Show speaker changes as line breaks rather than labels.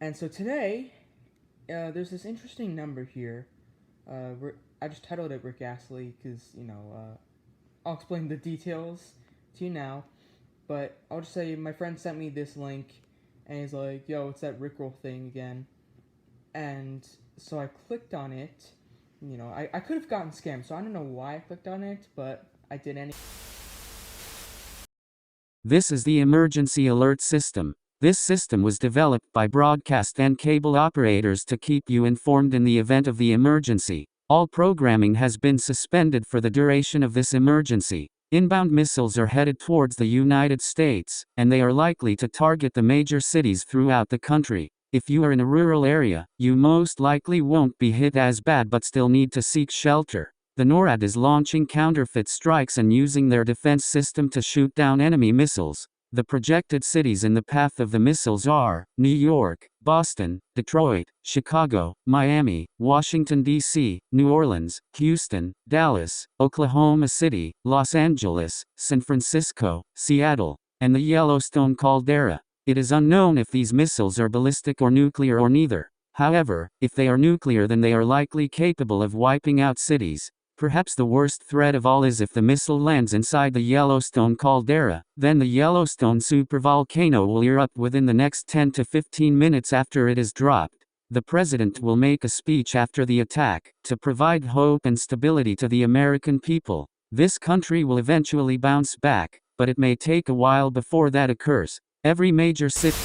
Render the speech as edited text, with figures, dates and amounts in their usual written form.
And so today, there's this interesting number here. I just titled it Rick Astley because, I'll explain the details to you now. But I'll just say my friend sent me this link and he's like, yo, it's that Rickroll thing again. And so I clicked on it. I could have gotten scammed, so I don't know why I clicked on it, but I did anyway.
This is the emergency alert system. This system was developed by broadcast and cable operators to keep you informed in the event of the emergency. All programming has been suspended for the duration of this emergency. Inbound missiles are headed towards the United States, and they are likely to target the major cities throughout the country. If you are in a rural area, you most likely won't be hit as bad but still need to seek shelter. The NORAD is launching counterfeit strikes and using their defense system to shoot down enemy missiles. The projected cities in the path of the missiles are New York, Boston, Detroit, Chicago, Miami, Washington, D.C., New Orleans, Houston, Dallas, Oklahoma City, Los Angeles, San Francisco, Seattle, and the Yellowstone caldera. It is unknown if these missiles are ballistic or nuclear or neither. However, if they are nuclear, then they are likely capable of wiping out cities. Perhaps the worst threat of all is if the missile lands inside the Yellowstone caldera, then the Yellowstone supervolcano will erupt within the next 10 to 15 minutes after it is dropped. The president will make a speech after the attack, to provide hope and stability to the American people. This country will eventually bounce back, but it may take a while before that occurs. Every major city